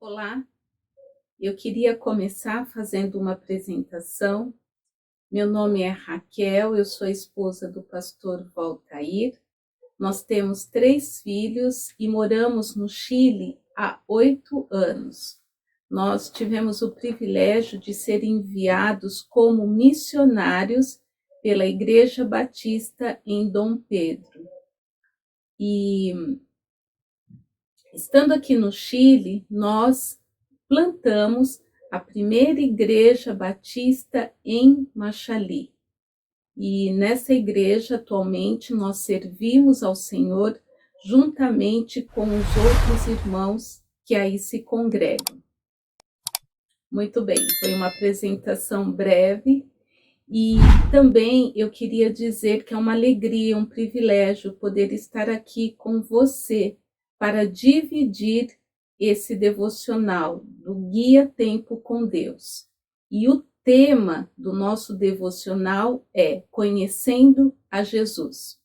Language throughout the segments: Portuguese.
Olá, eu queria começar fazendo uma apresentação. Meu nome é Raquel, eu sou a esposa do pastor Valtair. Nós temos 3 filhos e moramos no Chile há 8 anos. Nós tivemos o privilégio de ser enviados como missionários pela Igreja Batista em Dom Pedro. E estando aqui no Chile, nós plantamos a primeira igreja batista em Machalí. E nessa igreja, atualmente, nós servimos ao Senhor juntamente com os outros irmãos que aí se congregam. Muito bem, foi uma apresentação breve e também eu queria dizer que é uma alegria, um privilégio poder estar aqui com você para dividir esse devocional do Guia Tempo com Deus. E o tema do nosso devocional é Conhecendo a Jesus.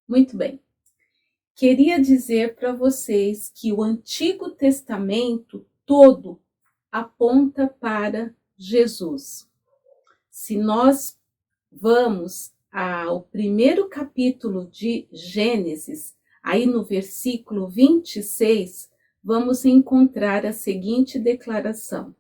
Muito bem. Queria dizer para vocês que o Antigo Testamento todo aponta para Jesus. Se nós vamos ao primeiro capítulo de Gênesis, aí no versículo 26, vamos encontrar a seguinte declaração.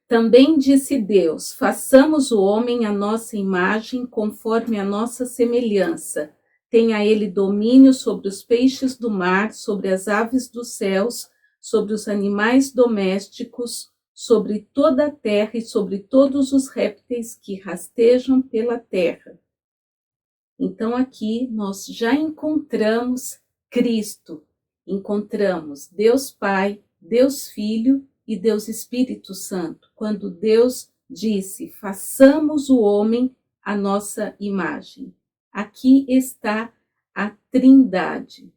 Também disse Deus, façamos o homem à nossa imagem, conforme a nossa semelhança. Tenha ele domínio sobre os peixes do mar, sobre as aves dos céus, sobre os animais domésticos, sobre toda a terra e sobre todos os répteis que rastejam pela terra. Então aqui nós já encontramos Cristo, encontramos Deus Pai, Deus Filho e Deus Espírito Santo, quando Deus disse, façamos o homem à nossa imagem. Aqui está a Trindade.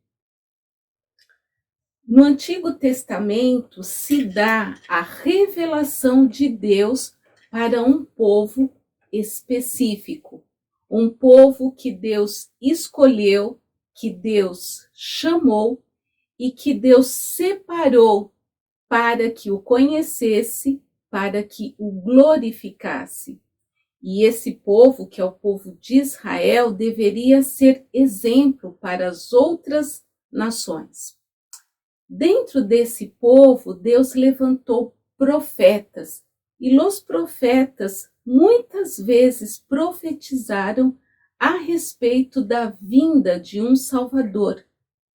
No Antigo Testamento se dá a revelação de Deus para um povo específico, um povo que Deus escolheu, que Deus chamou e que Deus separou para que o conhecesse, para que o glorificasse. E esse povo, que é o povo de Israel, deveria ser exemplo para as outras nações. Dentro desse povo, Deus levantou profetas, e os profetas muitas vezes profetizaram a respeito da vinda de um Salvador,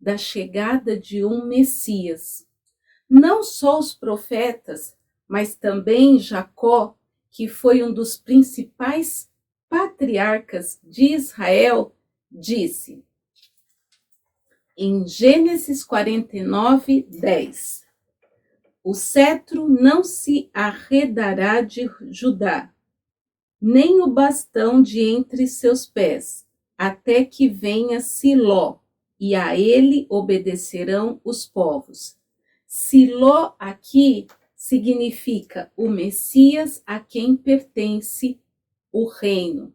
da chegada de um Messias. Não só os profetas, mas também Jacó, que foi um dos principais patriarcas de Israel, disse, em Gênesis 49, 10, o cetro não se arredará de Judá, nem o bastão de entre seus pés, até que venha Siló, e a ele obedecerão os povos. Siló aqui significa o Messias a quem pertence o reino.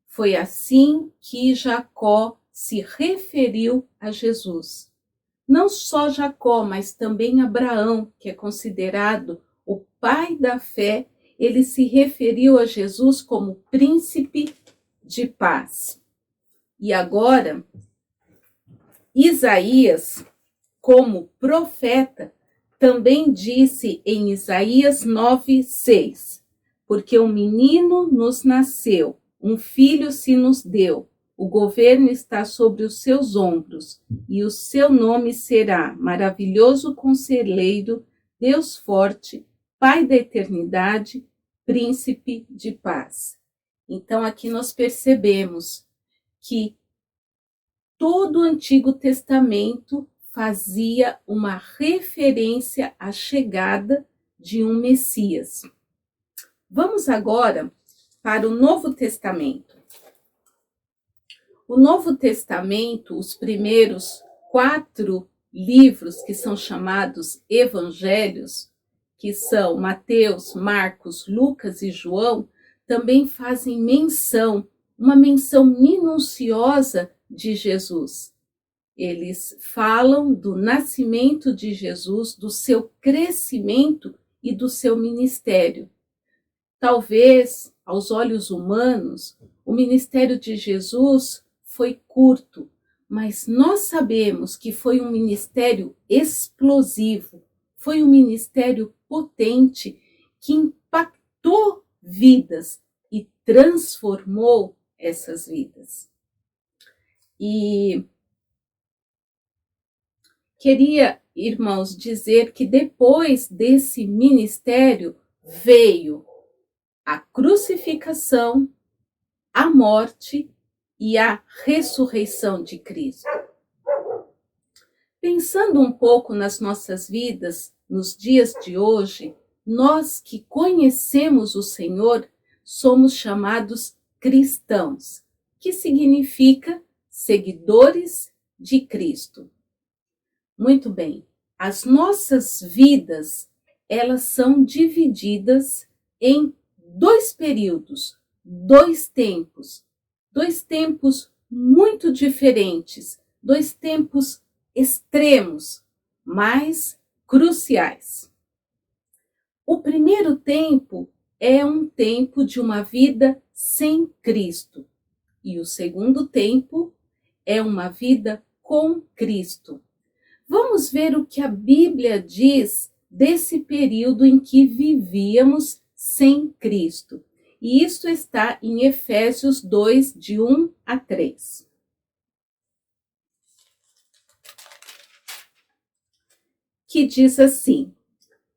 Foi assim que Jacó se referiu a Jesus. Não só Jacó, mas também Abraão, que é considerado o pai da fé, ele se referiu a Jesus como príncipe de paz. E agora, Isaías, como profeta, também disse em Isaías 9:6, porque um menino nos nasceu, um filho se nos deu, o governo está sobre os seus ombros, e o seu nome será Maravilhoso Conselheiro, Deus Forte, Pai da Eternidade, Príncipe de Paz. Então aqui nós percebemos que todo o Antigo Testamento fazia uma referência à chegada de um Messias. Vamos agora para o Novo Testamento. O Novo Testamento, os primeiros 4 livros que são chamados Evangelhos, que são Mateus, Marcos, Lucas e João, também fazem menção, uma menção minuciosa de Jesus. Eles falam do nascimento de Jesus, do seu crescimento e do seu ministério. Talvez, aos olhos humanos, o ministério de Jesus foi curto, mas nós sabemos que foi um ministério explosivo, foi um ministério potente que impactou vidas e transformou essas vidas. E queria, irmãos, dizer que depois desse ministério veio a crucificação, a morte e a ressurreição de Cristo. Pensando um pouco nas nossas vidas, nos dias de hoje, nós que conhecemos o Senhor, somos chamados cristãos, que significa seguidores de Cristo. Muito bem, as nossas vidas, elas são divididas em dois períodos, dois tempos muito diferentes, dois tempos extremos, mas cruciais. O primeiro tempo é um tempo de uma vida sem Cristo, e o segundo tempo é uma vida com Cristo. Vamos ver o que a Bíblia diz desse período em que vivíamos sem Cristo. E isso está em Efésios 2, de 1 a 3. Que diz assim: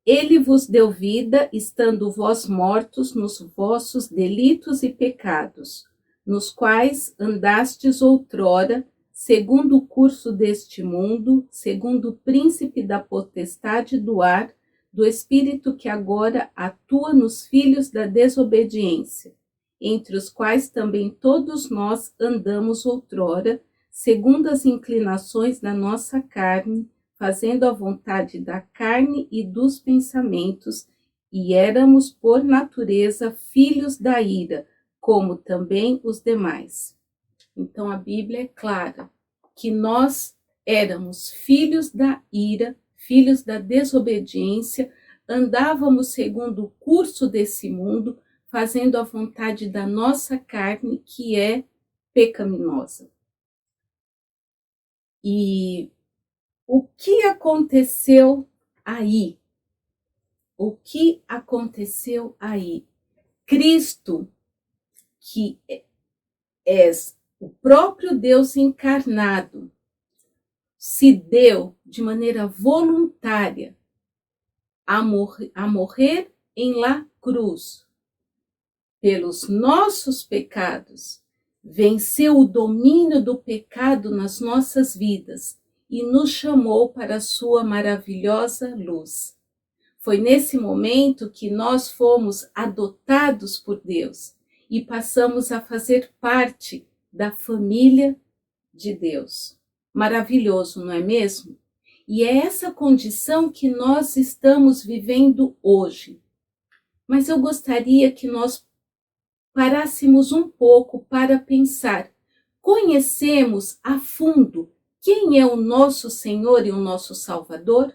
Ele vos deu vida, estando vós mortos nos vossos delitos e pecados, nos quais andastes outrora, segundo o curso deste mundo, segundo o príncipe da potestade do ar, do espírito que agora atua nos filhos da desobediência, entre os quais também todos nós andamos outrora, segundo as inclinações da nossa carne, fazendo a vontade da carne e dos pensamentos, e éramos por natureza filhos da ira, como também os demais. Então a Bíblia é clara que nós éramos filhos da ira, filhos da desobediência, andávamos segundo o curso desse mundo, fazendo a vontade da nossa carne, que é pecaminosa. E o que aconteceu aí? O que aconteceu aí? Cristo, que é o próprio Deus encarnado, se deu de maneira voluntária a morrer em la cruz pelos nossos pecados, venceu o domínio do pecado nas nossas vidas e nos chamou para a sua maravilhosa luz. Foi nesse momento que nós fomos adotados por Deus e passamos a fazer parte da família de Deus. Maravilhoso, não é mesmo? E é essa condição que nós estamos vivendo hoje. Mas eu gostaria que nós parássemos um pouco para pensar. Conhecemos a fundo quem é o nosso Senhor e o nosso Salvador?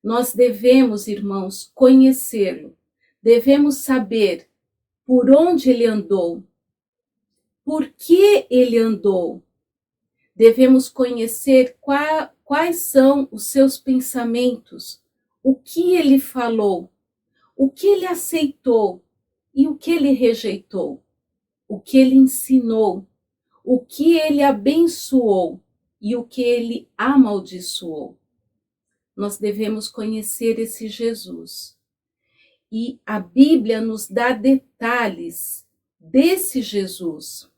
Nós devemos, irmãos, conhecê-lo. Devemos saber por onde ele andou, por que ele andou. Devemos conhecer quais são os seus pensamentos, o que ele falou, o que ele aceitou e o que ele rejeitou, o que ele ensinou, o que ele abençoou e o que ele amaldiçoou. Nós devemos conhecer esse Jesus. E a Bíblia nos dá detalhes desse Jesus.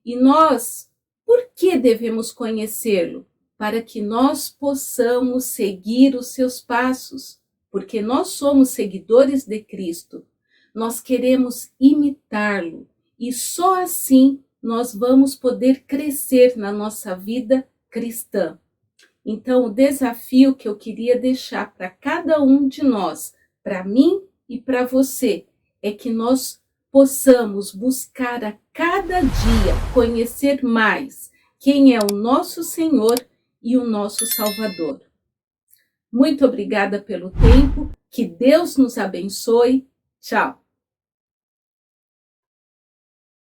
E nós, por que devemos conhecê-lo? Para que nós possamos seguir os seus passos, porque nós somos seguidores de Cristo. Nós queremos imitá-lo e só assim nós vamos poder crescer na nossa vida cristã. Então, o desafio que eu queria deixar para cada um de nós, para mim e para você, é que nós possamos buscar a cada dia conhecer mais, quem é o nosso Senhor e o nosso Salvador. Muito obrigada pelo tempo, que Deus nos abençoe. Tchau!